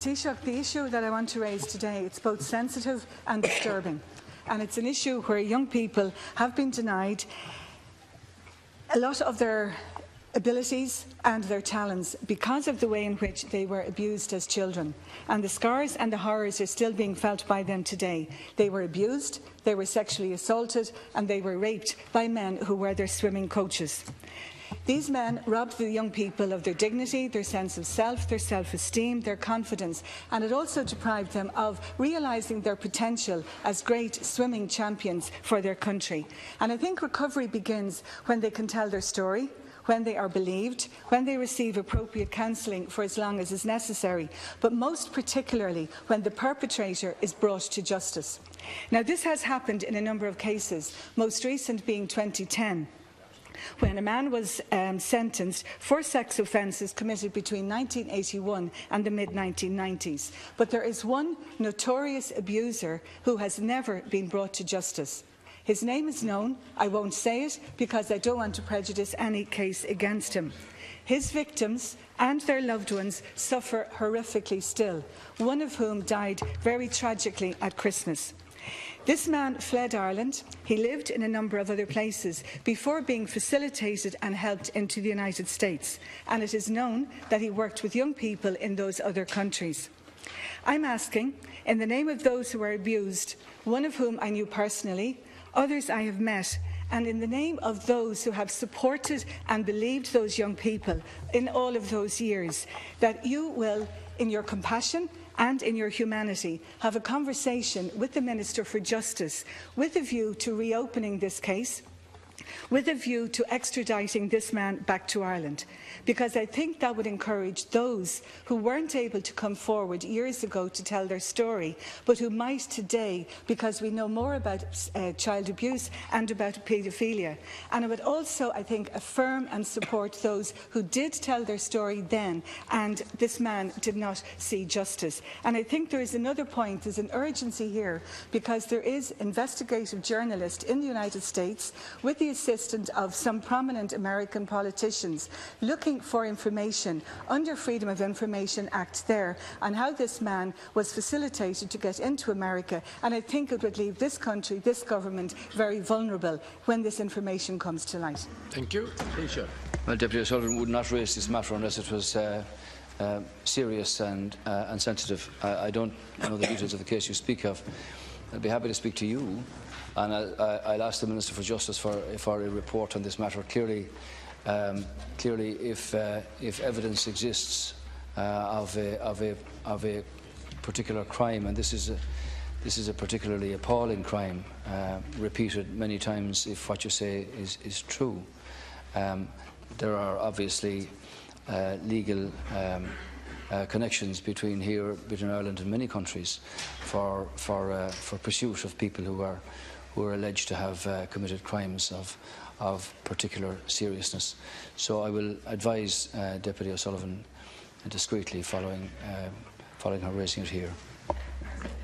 Taoiseach, the issue that I want to raise today, it's both sensitive and disturbing. And it's an issue where young people have been denied a lot of their abilities and their talents because of the way in which they were abused as children. And the scars and the horrors are still being felt by them today. They were abused, they were sexually assaulted, and they were raped by men who were their swimming coaches. These men robbed the young people of their dignity, their sense of self, their self-esteem, their confidence, and it also deprived them of realising their potential as great swimming champions for their country. And I think recovery begins when they can tell their story, when they are believed, when they receive appropriate counselling for as long as is necessary, but most particularly when the perpetrator is brought to justice. Now, this has happened in a number of cases, most recent being 2010. When a man was sentenced for sex offences committed between 1981 and the mid-1990s. But there is one notorious abuser who has never been brought to justice. His name is known. I won't say it because I don't want to prejudice any case against him. His victims and their loved ones suffer horrifically still, one of whom died very tragically at Christmas. This man fled Ireland. He lived in a number of other places before being facilitated and helped into the United States. And it is known that he worked with young people in those other countries. I'm asking, in the name of those who were abused, one of whom I knew personally, others I have met, and in the name of those who have supported and believed those young people in all of those years, that you will, in your compassion and in your humanity, have a conversation with the Minister for Justice with a view to reopening this case, with a view to extraditing this man back to Ireland, because I think that would encourage those who weren't able to come forward years ago to tell their story, but who might today, because we know more about child abuse and about paedophilia. And it would also, I think, affirm and support those who did tell their story then, and this man did not see justice. And I think there is another point, there's an urgency here, because there is investigative journalist in the United States with the assistance of some prominent American politicians looking for information under Freedom of Information Act there on how this man was facilitated to get into America, and I think it would leave this country, this government, very vulnerable when this information comes to light. Thank you. Taoiseach. Well, Deputy O'Sullivan would not raise this matter unless it was serious and sensitive. I don't know the details of the case you speak of. I'd be happy to speak to you, and I'll ask the Minister for Justice for a report on this matter. Clearly, if evidence exists of a particular crime, and this is a particularly appalling crime, repeated many times, if what you say is true, there are obviously legal connections between Ireland and many countries for pursuit of people who are alleged to have committed crimes of particular seriousness. So I will advise Deputy O'Sullivan discreetly following her raising it here.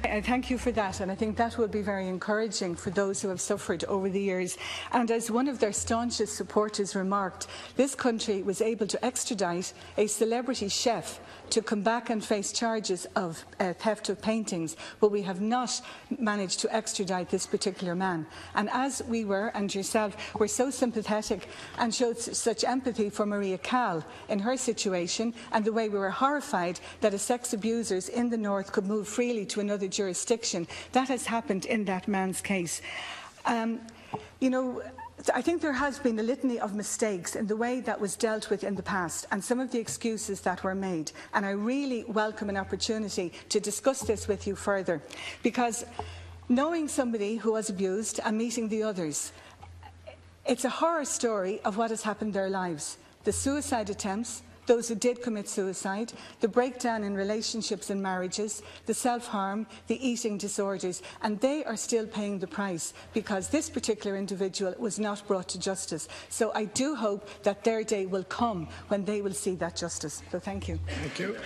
I thank you for that, and I think that will be very encouraging for those who have suffered over the years. And as one of their staunchest supporters remarked, this country was able to extradite a celebrity chef to come back and face charges of theft of paintings, but we have not managed to extradite this particular man. And as we were, and yourself, were so sympathetic and showed such empathy for Maria Cal in her situation, and the way we were horrified that a sex abusers in the north could move freely to another jurisdiction, that has happened in that man's case. You know, I think there has been a litany of mistakes in the way that was dealt with in the past and some of the excuses that were made, and I really welcome an opportunity to discuss this with you further, because knowing somebody who was abused and meeting the others, it's a horror story of what has happened in their lives. The suicide attempts, those who did commit suicide, the breakdown in relationships and marriages, the self-harm, the eating disorders, and they are still paying the price because this particular individual was not brought to justice. So I do hope that their day will come when they will see that justice. So thank you. Thank you.